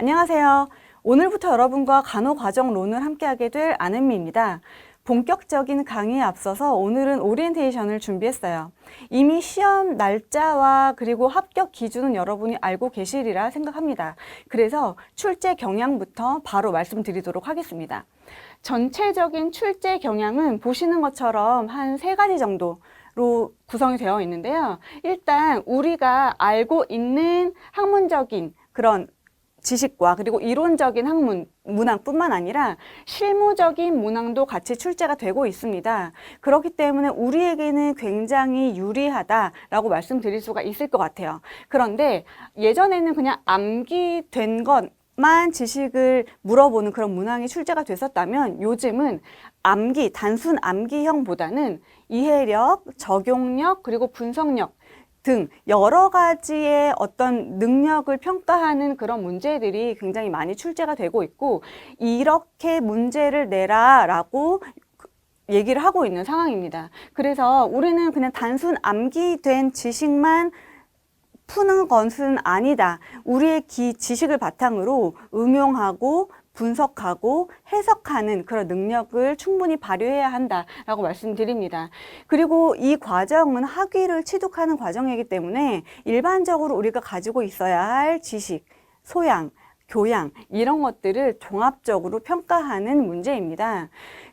안녕하세요. 오늘부터 여러분과 간호과정론을 함께하게 될 안은미입니다. 본격적인 강의에 앞서서 오늘은 오리엔테이션을 준비했어요. 이미 시험 날짜와 그리고 합격 기준은 여러분이 알고 계시리라 생각합니다. 그래서 출제 경향부터 바로 말씀드리도록 하겠습니다. 전체적인 출제 경향은 보시는 것처럼 한 3가지 정도로 구성이 되어 있는데요. 일단 우리가 알고 있는 학문적인 그런 지식과 그리고 이론적인 문항뿐만 아니라 실무적인 문항도 같이 출제가 되고 있습니다. 그렇기 때문에 우리에게는 굉장히 유리하다라고 말씀드릴 수가 있을 것 같아요. 그런데 예전에는 그냥 암기된 것만 지식을 물어보는 그런 문항이 출제가 됐었다면 요즘은 단순 암기형보다는 이해력, 적용력, 그리고 분석력 등 여러 가지의 어떤 능력을 평가하는 그런 문제들이 굉장히 많이 출제가 되고 있고, 이렇게 문제를 내라 라고 얘기를 하고 있는 상황입니다. 그래서 우리는 그냥 단순 암기된 지식만 푸는 것은 아니다. 우리의 지식을 바탕으로 응용하고 분석하고 해석하는 그런 능력을 충분히 발휘해야 한다라고 말씀드립니다. 그리고 이 과정은 학위를 취득하는 과정이기 때문에 일반적으로 우리가 가지고 있어야 할 지식, 소양, 교양 이런 것들을 종합적으로 평가하는 문제입니다.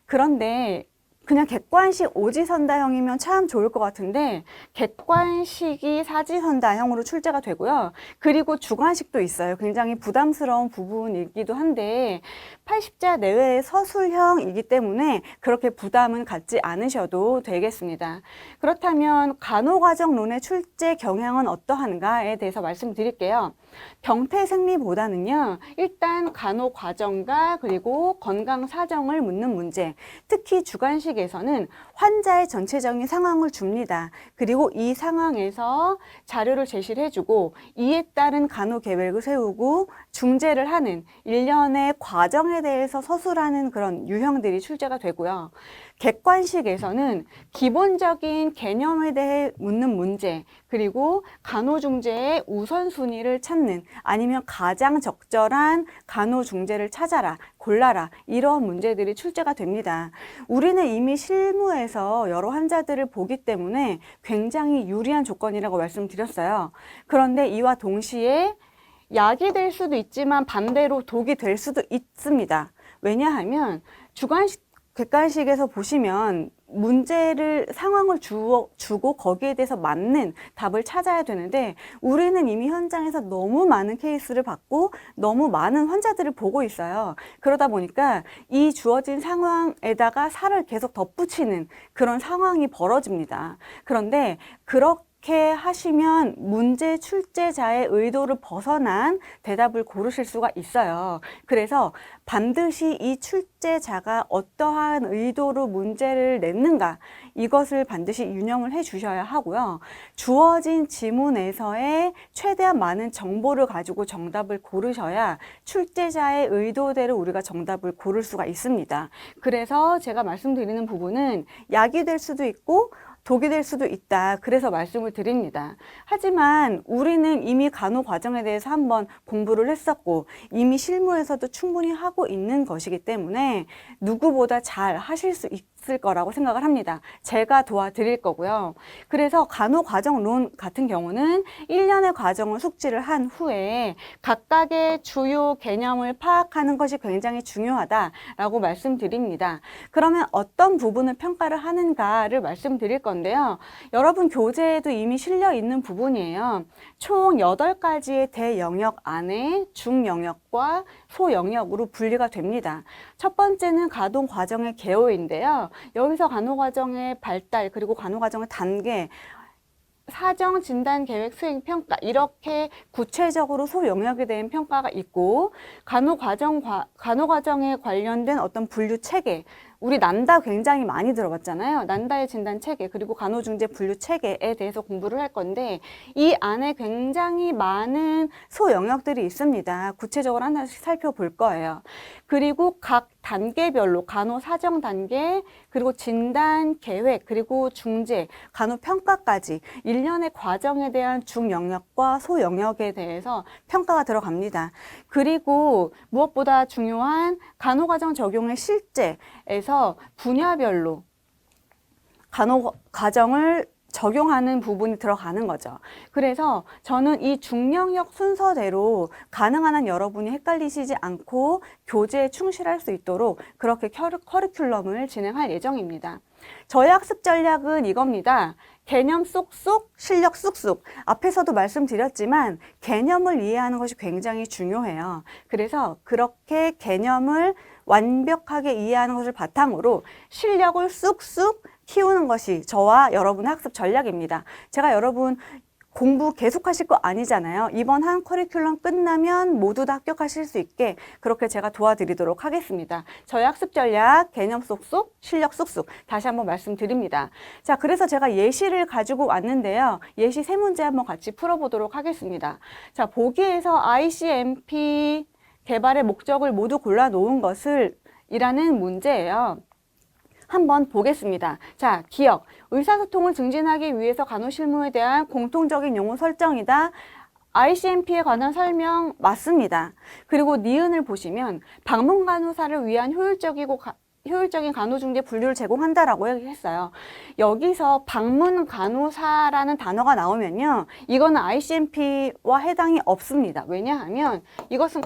그런데 그냥 객관식 오지선다형이면 참 좋을 것 같은데 객관식이 사지선다형으로 출제가 되고요. 그리고 주관식도 있어요. 굉장히 부담스러운 부분이기도 한데 80자 내외의 서술형이기 때문에 그렇게 부담은 갖지 않으셔도 되겠습니다. 그렇다면 간호과정론의 출제 경향은 어떠한가에 대해서 말씀드릴게요. 병태생리보다는요, 일단 간호과정과 그리고 건강사정을 묻는 문제, 특히 주관식에서는 환자의 전체적인 상황을 줍니다. 그리고 이 상황에서 자료를 제시를 해주고 이에 따른 간호계획을 세우고 중재를 하는 일련의 과정에 대해서 서술하는 그런 유형들이 출제가 되고요. 객관식에서는 기본적인 개념에 대해 묻는 문제, 그리고 간호중재의 우선순위를 찾는, 아니면 가장 적절한 간호중재를 찾아라, 골라라, 이런 문제들이 출제가 됩니다. 우리는 이미 실무에서 여러 환자들을 보기 때문에 굉장히 유리한 조건이라고 말씀드렸어요. 그런데 이와 동시에 약이 될 수도 있지만 반대로 독이 될 수도 있습니다. 왜냐하면 객관식에서 보시면 상황을 주고 거기에 대해서 맞는 답을 찾아야 되는데 우리는 이미 현장에서 너무 많은 케이스를 받고 너무 많은 환자들을 보고 있어요. 그러다 보니까 이 주어진 상황에다가 살을 계속 덧붙이는 그런 상황이 벌어집니다. 그런데 그렇게 하시면 문제 출제자의 의도를 벗어난 대답을 고르실 수가 있어요. 그래서 반드시 이 출제자가 어떠한 의도로 문제를 냈는가, 이것을 반드시 유념을 해 주셔야 하고요. 주어진 지문에서의 최대한 많은 정보를 가지고 정답을 고르셔야 출제자의 의도대로 우리가 정답을 고를 수가 있습니다. 그래서 제가 말씀드리는 부분은 약이 될 수도 있고 독이 될 수도 있다. 그래서 말씀을 드립니다. 하지만 우리는 이미 간호 과정에 대해서 한번 공부를 했었고 이미 실무에서도 충분히 하고 있는 것이기 때문에 누구보다 잘 하실 수 있을 거라고 생각을 합니다. 제가 도와드릴 거고요. 그래서 간호 과정론 같은 경우는 1년의 과정을 숙지를 한 후에 각각의 주요 개념을 파악하는 것이 굉장히 중요하다라고 말씀드립니다. 그러면 어떤 부분을 평가를 하는가를 말씀드릴 건데요. 여러분 교재에도 이미 실려 있는 부분이에요. 총 8가지의 대영역 안에 중영역과 소영역으로 분리가 됩니다. 첫 번째는 간호과정의 개요인데요. 여기서 간호과정의 발달 그리고 간호과정의 단계, 사정, 진단, 계획, 수행, 평가 이렇게 구체적으로 소영역에 대한 평가가 있고 간호과정에 관련된 어떤 분류 체계, 우리 난다 굉장히 많이 들어봤잖아요. 난다의 진단 체계 그리고 간호중재 분류 체계에 대해서 공부를 할 건데 이 안에 굉장히 많은 소영역들이 있습니다. 구체적으로 하나씩 살펴볼 거예요. 그리고 각 단계별로 간호 사정 단계 그리고 진단 계획 그리고 중재 간호 평가까지 일련의 과정에 대한 중영역과 소영역에 대해서 평가가 들어갑니다. 그리고 무엇보다 중요한 간호과정 적용의 실제에서 분야별로 간호과정을 적용하는 부분이 들어가는 거죠. 그래서 저는 이 중영역 순서대로 가능한 한 여러분이 헷갈리시지 않고 교재에 충실할 수 있도록 그렇게 커리큘럼을 진행할 예정입니다. 저의 학습 전략은 이겁니다. 개념 쏙쏙, 실력 쑥쑥. 앞에서도 말씀드렸지만 개념을 이해하는 것이 굉장히 중요해요. 그래서 그렇게 개념을 완벽하게 이해하는 것을 바탕으로 실력을 쑥쑥 키우는 것이 저와 여러분의 학습 전략입니다. 제가 여러분 공부 계속 하실 거 아니잖아요. 이번 한 커리큘럼 끝나면 모두 다 합격하실 수 있게 그렇게 제가 도와드리도록 하겠습니다. 저의 학습 전략, 개념 쏙쏙, 실력 쑥쑥. 다시 한번 말씀드립니다. 자, 그래서 제가 예시를 가지고 왔는데요. 예시 세 문제 한번 같이 풀어보도록 하겠습니다. 자, 보기에서 ICMP 개발의 목적을 모두 골라놓은 것을 이라는 문제예요. 한번 보겠습니다. 자, 기억. 의사소통을 증진하기 위해서 간호실무에 대한 공통적인 용어 설정이다. ICMP에 관한 설명 맞습니다. 그리고 니은을 보시면 방문 간호사를 위한 효율적인 간호중재 분류를 제공한다라고 했어요. 여기서 방문 간호사라는 단어가 나오면요. 이거는 ICMP와 해당이 없습니다. 왜냐하면 이것은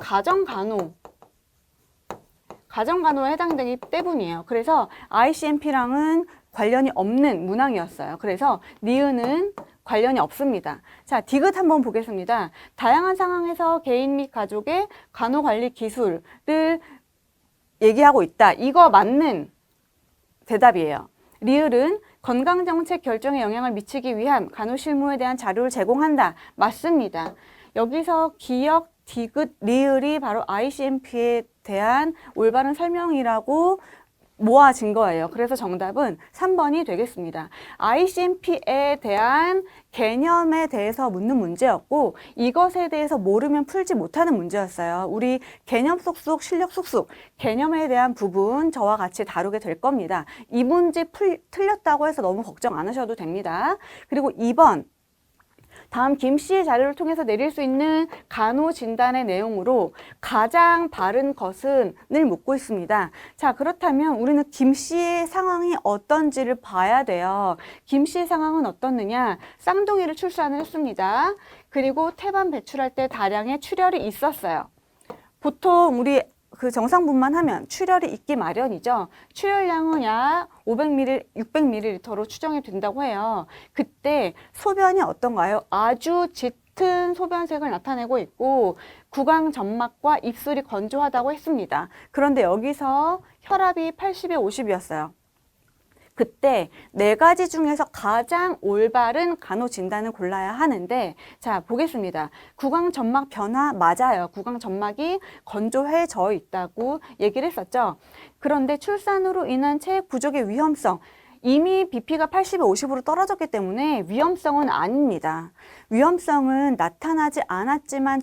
가정간호에 해당되기 때문이에요. 그래서 ICMP랑은 관련이 없는 문항이었어요. 그래서 니은은 관련이 없습니다. 자, 디귿 한번 보겠습니다. 다양한 상황에서 개인 및 가족의 간호관리 기술을 얘기하고 있다. 이거 맞는 대답이에요. 리을은 건강정책 결정에 영향을 미치기 위한 간호실무에 대한 자료를 제공한다. 맞습니다. 여기서 기억, 디귿, 리을이 바로 ICMP에 대한 올바른 설명이라고 모아진 거예요. 그래서 정답은 3번이 되겠습니다. ICMP에 대한 개념에 대해서 묻는 문제였고 이것에 대해서 모르면 풀지 못하는 문제였어요. 우리 개념 쏙쏙, 실력 쏙쏙 개념에 대한 부분 저와 같이 다루게 될 겁니다. 이 문제 틀렸다고 해서 너무 걱정 안 하셔도 됩니다. 그리고 2번 다음 김 씨의 자료를 통해서 내릴 수 있는 간호 진단의 내용으로 가장 바른 것은 을 묻고 있습니다. 자, 그렇다면 우리는 김 씨의 상황이 어떤지를 봐야 돼요. 김 씨의 상황은 어떻느냐? 쌍둥이를 출산을 했습니다. 그리고 태반 배출할 때 다량의 출혈이 있었어요. 보통 우리 그 정상분만 하면 출혈이 있기 마련이죠. 출혈량은 약 500ml, 600ml로 추정이 된다고 해요. 그때 소변이 어떤가요? 아주 짙은 소변색을 나타내고 있고 구강점막과 입술이 건조하다고 했습니다. 그런데 여기서 혈압이 80에 50이었어요. 그때 4가지 중에서 가장 올바른 간호 진단을 골라야 하는데 자 보겠습니다. 구강점막 변화 맞아요. 구강점막이 건조해져 있다고 얘기를 했었죠. 그런데 출산으로 인한 체액 부족의 위험성 이미 BP가 80에 50으로 떨어졌기 때문에 위험성은 아닙니다. 위험성은 나타나지 않았지만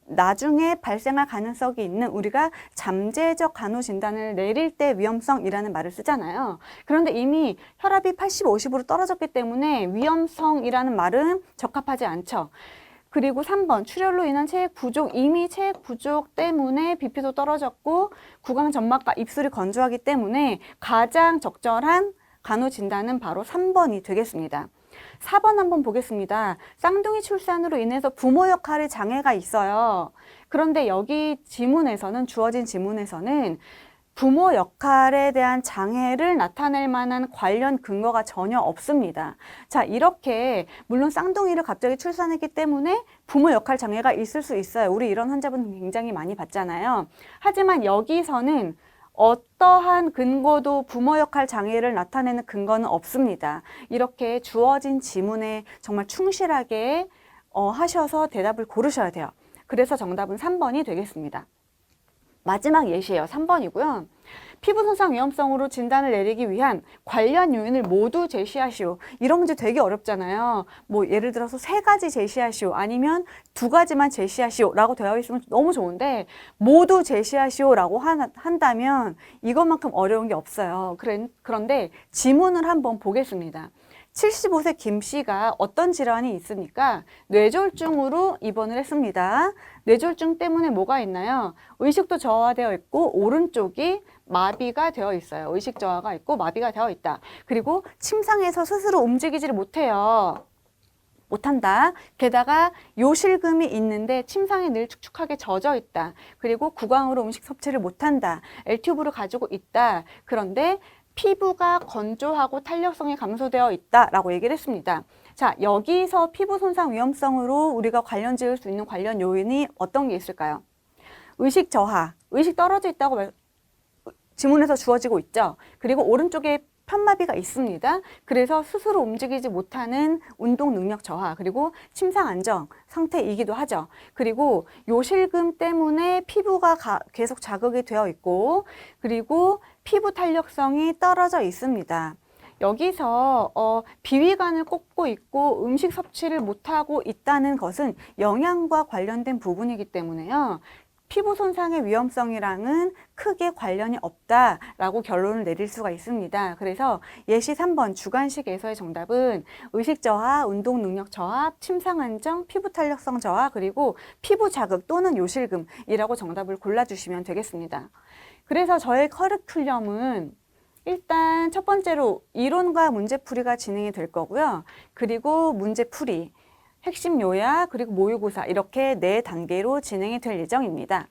나중에 발생할 가능성이 있는 우리가 잠재적 간호 진단을 내릴 때 위험성이라는 말을 쓰잖아요. 그런데 이미 혈압이 80, 50으로 떨어졌기 때문에 위험성이라는 말은 적합하지 않죠. 그리고 3번 출혈로 인한 체액 부족, 이미 체액 부족 때문에 BP도 떨어졌고 구강점막과 입술이 건조하기 때문에 가장 적절한 간호 진단은 바로 3번이 되겠습니다. 4번 한번 보겠습니다. 쌍둥이 출산으로 인해서 부모 역할에 장애가 있어요. 그런데 여기 주어진 지문에서는 부모 역할에 대한 장애를 나타낼 만한 관련 근거가 전혀 없습니다. 자, 이렇게 물론 쌍둥이를 갑자기 출산했기 때문에 부모 역할 장애가 있을 수 있어요. 우리 이런 환자분 굉장히 많이 봤잖아요. 하지만 여기서는 어떠한 근거도 부모 역할 장애를 나타내는 근거는 없습니다. 이렇게 주어진 지문에 정말 충실하게 하셔서 대답을 고르셔야 돼요. 그래서 정답은 3번이 되겠습니다. 마지막 예시예요. 3번이고요. 피부 손상 위험성으로 진단을 내리기 위한 관련 요인을 모두 제시하시오. 이런 문제 되게 어렵잖아요. 뭐 예를 들어서 3가지 제시하시오. 아니면 2가지만 제시하시오 라고 되어 있으면 너무 좋은데 모두 제시하시오 라고 한다면 이것만큼 어려운 게 없어요. 그런데 지문을 한번 보겠습니다. 75세 김 씨가 어떤 질환이 있습니까? 뇌졸중으로 입원을 했습니다. 뇌졸중 때문에 뭐가 있나요? 의식도 저하되어 있고 오른쪽이 마비가 되어 있어요. 의식 저하가 있고 마비가 되어 있다. 그리고 침상에서 스스로 움직이지를 못해요. 못한다. 게다가 요실금이 있는데 침상에 늘 축축하게 젖어 있다. 그리고 구강으로 음식 섭취를 못한다. L튜브를 가지고 있다. 그런데 피부가 건조하고 탄력성이 감소되어 있다라고 얘기를 했습니다. 자, 여기서 피부 손상 위험성으로 우리가 관련 지을 수 있는 관련 요인이 어떤 게 있을까요? 의식 저하, 의식 떨어져 있다고 지문에서 주어지고 있죠. 그리고 오른쪽에 편마비가 있습니다. 그래서 스스로 움직이지 못하는 운동 능력 저하, 그리고 침상 안정 상태이기도 하죠. 그리고 요실금 때문에 피부가 계속 자극이 되어 있고, 그리고 피부 탄력성이 떨어져 있습니다. 여기서 비위관을 꽂고 있고 음식 섭취를 못하고 있다는 것은 영양과 관련된 부분이기 때문에요. 피부 손상의 위험성이랑은 크게 관련이 없다라고 결론을 내릴 수가 있습니다. 그래서 예시 3번 주관식에서의 정답은 의식 저하, 운동 능력 저하, 침상 안정, 피부 탄력성 저하, 그리고 피부 자극 또는 요실금이라고 정답을 골라주시면 되겠습니다. 그래서 저의 커리큘럼은 일단 첫 번째로 이론과 문제풀이가 진행이 될 거고요. 그리고 문제풀이, 핵심 요약, 그리고 모의고사 이렇게 4단계로 진행이 될 예정입니다.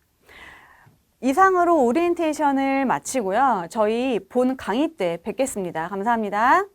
이상으로 오리엔테이션을 마치고요. 저희 본 강의 때 뵙겠습니다. 감사합니다.